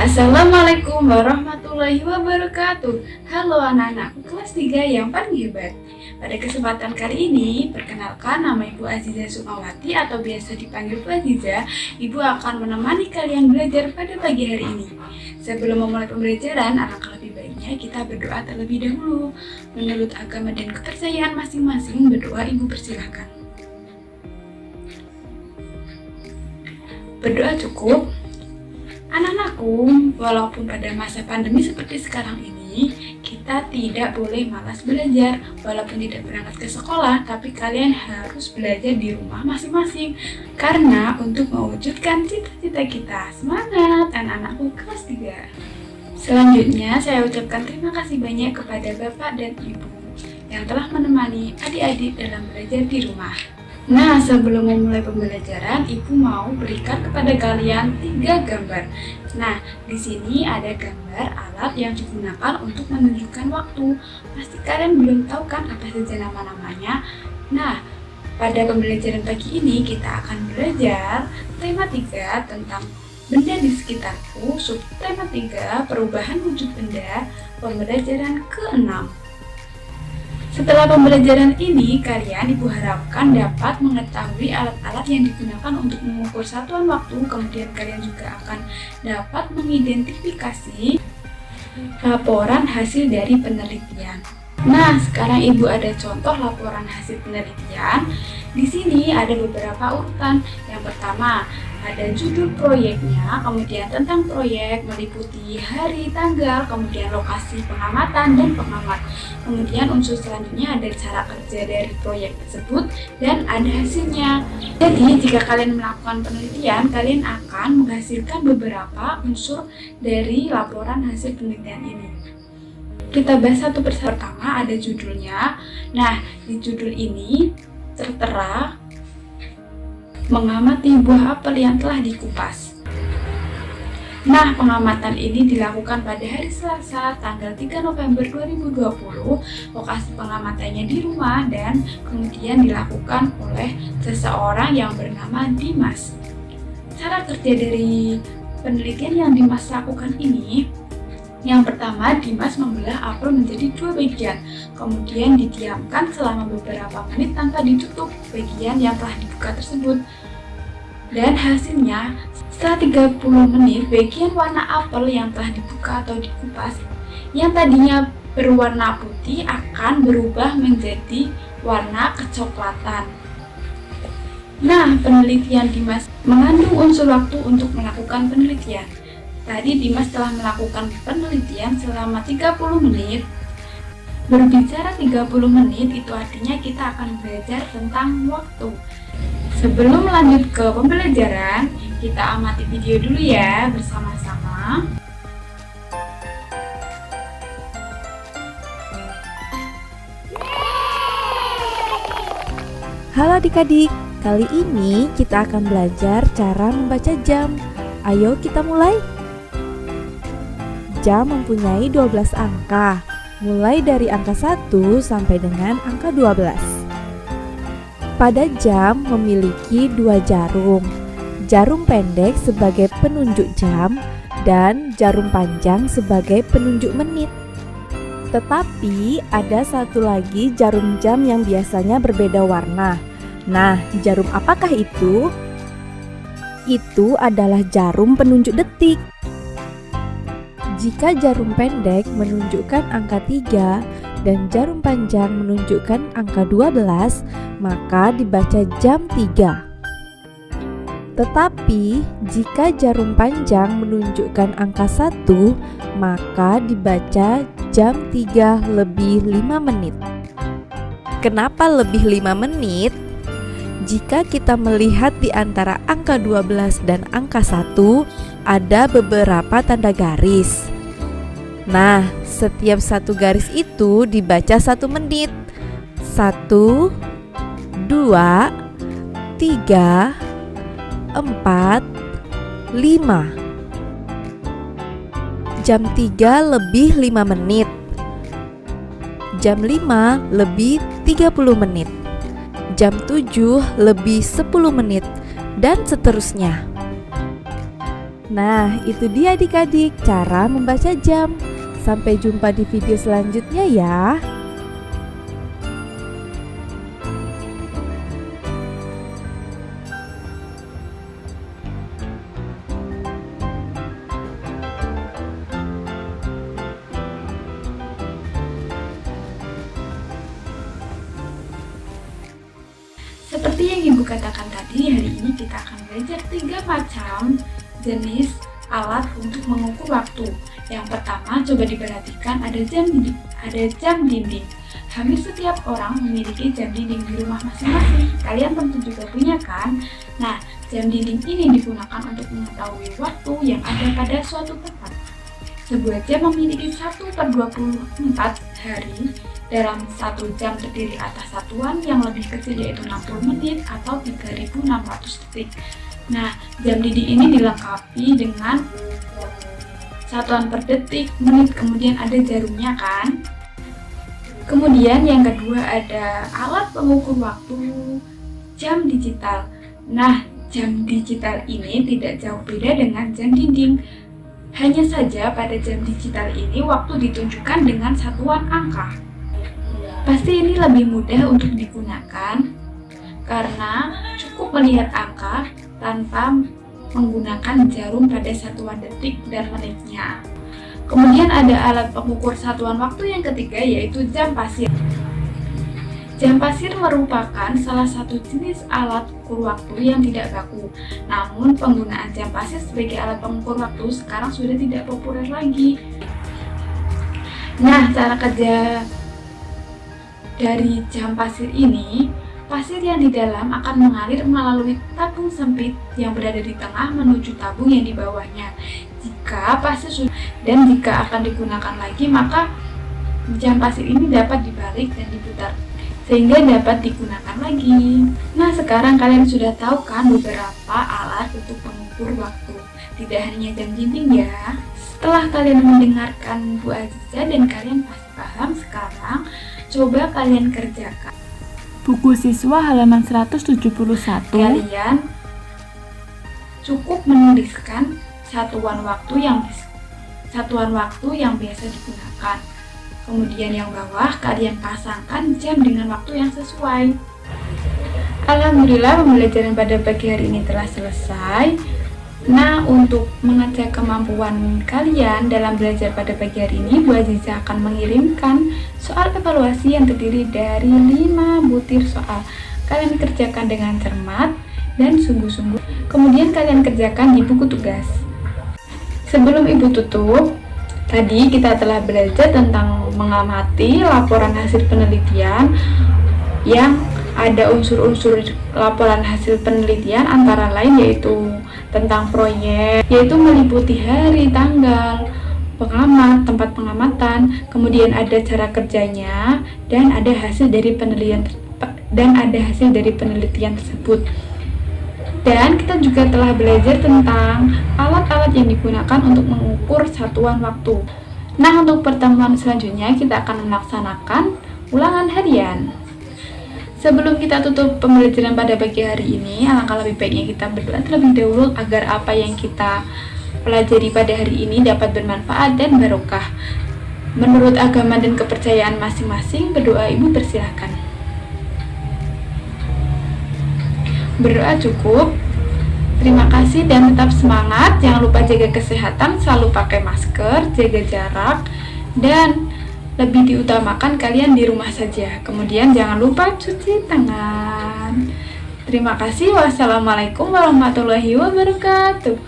Assalamualaikum warahmatullahi wabarakatuh. Halo anak-anakku kelas 3 yang paling hebat. Pada kesempatan kali ini, perkenalkan nama Ibu Aziza Sukmawati atau biasa dipanggil Bu Aziza. Ibu akan menemani kalian belajar pada pagi hari ini. Sebelum memulai pembelajaran, alangkah lebih baiknya kita berdoa terlebih dahulu. Menurut agama dan kepercayaan masing-masing, berdoa Ibu persilahkan. Berdoa cukup. Anak-anakku, walaupun pada masa pandemi seperti sekarang ini, kita tidak boleh malas belajar. Walaupun tidak berangkat ke sekolah, tapi kalian harus belajar di rumah masing-masing. Karena untuk mewujudkan cita-cita kita. Semangat anak-anakku kelas 3. Selanjutnya, saya ucapkan terima kasih banyak kepada Bapak dan Ibu yang telah menemani adik-adik dalam belajar di rumah. Nah, sebelum memulai pembelajaran, Ibu mau berikan kepada kalian 3 gambar. Nah, di sini ada gambar alat yang digunakan untuk menunjukkan waktu. Pasti kalian belum tahu kan apa saja nama-namanya. Nah, pada pembelajaran pagi ini kita akan belajar tema 3 tentang benda di sekitarku, subtema 3 perubahan wujud benda, pembelajaran ke-6. Setelah pembelajaran ini, kalian Ibu harapkan dapat mengetahui alat-alat yang digunakan untuk mengukur satuan waktu. Kemudian kalian juga akan dapat mengidentifikasi laporan hasil dari penelitian. Nah, sekarang Ibu ada contoh laporan hasil penelitian. Di sini ada beberapa urutan. Yang pertama, ada judul proyeknya, kemudian tentang proyek, meliputi hari, tanggal, kemudian lokasi pengamatan dan pengamat. Kemudian unsur selanjutnya ada cara kerja dari proyek tersebut dan ada hasilnya. Jadi jika kalian melakukan penelitian, kalian akan menghasilkan beberapa unsur dari laporan hasil penelitian ini. Kita bahas satu persatu. Pertama ada judulnya. Nah, di judul ini tertera mengamati buah apel yang telah dikupas. Nah, pengamatan ini dilakukan pada hari Selasa, tanggal 3 November 2020. Lokasi pengamatannya di rumah dan kemudian dilakukan oleh seseorang yang bernama Dimas. Cara kerja dari penelitian yang Dimas lakukan ini, yang pertama, Dimas membelah apel menjadi 2 bagian, kemudian didiamkan selama beberapa menit tanpa ditutup bagian yang telah dibuka tersebut. Dan hasilnya, setelah 30 menit, bagian warna apel yang telah dibuka atau dikupas, yang tadinya berwarna putih akan berubah menjadi warna kecoklatan. Nah, penelitian Dimas mengandung unsur waktu untuk melakukan penelitian. Tadi Dimas telah melakukan penelitian selama 30 menit. Berbicara 30 menit itu artinya kita akan belajar tentang waktu. Sebelum lanjut ke pembelajaran, kita amati video dulu ya bersama-sama. Halo adik-adik, kali ini kita akan belajar cara membaca jam. Ayo kita mulai. Jam mempunyai 12 angka, mulai dari angka 1 sampai dengan angka 12. Pada jam memiliki 2 jarum. Jarum pendek sebagai penunjuk jam dan jarum panjang sebagai penunjuk menit. Tetapi ada satu lagi jarum jam yang biasanya berbeda warna. Nah, jarum apakah itu? Itu adalah jarum penunjuk detik. Jika jarum pendek menunjukkan angka 3 dan jarum panjang menunjukkan angka 12, maka dibaca jam 3. Tetapi jika jarum panjang menunjukkan angka 1, maka dibaca jam 3 lebih 5 menit. Kenapa lebih 5 menit? Jika kita melihat di antara angka 12 dan angka 1, ada beberapa tanda garis. Nah, setiap satu garis itu dibaca 1 menit. 1, 2, 3, 4, 5. Jam 3 lebih 5 menit. Jam 5 lebih 30 menit. Jam 7 lebih 10 menit. Dan seterusnya. Nah, itu dia adik-adik cara membaca jam. Sampai jumpa di video selanjutnya ya. Seperti yang Ibu katakan tadi, hari ini kita akan belajar 3 macam jenis alat untuk mengukur waktu. Yang pertama, coba diperhatikan ada jam dinding. Hampir setiap orang memiliki jam dinding di rumah masing-masing. Kalian tentu juga punya kan? Nah, jam dinding ini digunakan untuk mengetahui waktu yang ada pada suatu tempat. Sebuah jam memiliki 1/24 hari. Dalam 1 jam terdiri atas satuan yang lebih kecil yaitu 60 menit atau 3600 detik. Nah, jam dinding ini dilengkapi dengan satuan per detik, menit, kemudian ada jarumnya kan. Kemudian yang kedua ada alat pengukur waktu jam digital. Nah, jam digital ini tidak jauh beda dengan jam dinding. Hanya saja pada jam digital ini waktu ditunjukkan dengan satuan angka. Pasti ini lebih mudah untuk digunakan karena cukup melihat angka tanpa menggunakan jarum pada satuan detik dan menitnya. Kemudian ada alat pengukur satuan waktu yang ketiga yaitu jam pasir. Jam pasir merupakan salah satu jenis alat ukur waktu yang tidak baku. Namun penggunaan jam pasir sebagai alat pengukur waktu sekarang sudah tidak populer lagi. Nah, cara kerja dari jam pasir ini, pasir yang di dalam akan mengalir melalui tabung sempit yang berada di tengah menuju tabung yang di bawahnya. Jika akan digunakan lagi, maka jam pasir ini dapat dibalik dan diputar sehingga dapat digunakan lagi. Nah, sekarang kalian sudah tahu kan beberapa alat untuk pengukur waktu. Tidak hanya jam dinding ya. Setelah kalian mendengarkan Bu Aziza dan kalian pasti paham sekarang, coba kalian kerjakan. Buku siswa halaman 171. Kalian cukup menuliskan satuan waktu yang biasa digunakan. Kemudian yang bawah kalian pasangkan jam dengan waktu yang sesuai. Alhamdulillah pembelajaran pada pagi hari ini telah selesai. Nah, untuk mengecek kemampuan kalian dalam belajar pada pagi hari ini, Bu Aziza akan mengirimkan soal evaluasi yang terdiri dari 5 butir soal. Kalian kerjakan dengan cermat dan sungguh-sungguh. Kemudian kalian kerjakan di buku tugas. Sebelum Ibu tutup, tadi kita telah belajar tentang mengamati laporan hasil penelitian yang ada unsur-unsur laporan hasil penelitian antara lain yaitu tentang proyek, yaitu meliputi hari, tanggal, pengamat, tempat pengamatan, kemudian ada cara kerjanya dan ada hasil dari penelitian tersebut. Dan kita juga telah belajar tentang alat-alat yang digunakan untuk mengukur satuan waktu. Nah, untuk pertemuan selanjutnya kita akan melaksanakan ulangan harian. Sebelum kita tutup pembelajaran pada pagi hari ini, alangkah lebih baiknya kita berdoa terlebih dahulu agar apa yang kita pelajari pada hari ini dapat bermanfaat dan barokah. Menurut agama dan kepercayaan masing-masing, berdoa Ibu persilahkan. Berdoa cukup. Terima kasih dan tetap semangat. Jangan lupa jaga kesehatan, selalu pakai masker, jaga jarak, dan lebih diutamakan kalian di rumah saja. Kemudian jangan lupa cuci tangan. Terima kasih. Wassalamualaikum warahmatullahi wabarakatuh.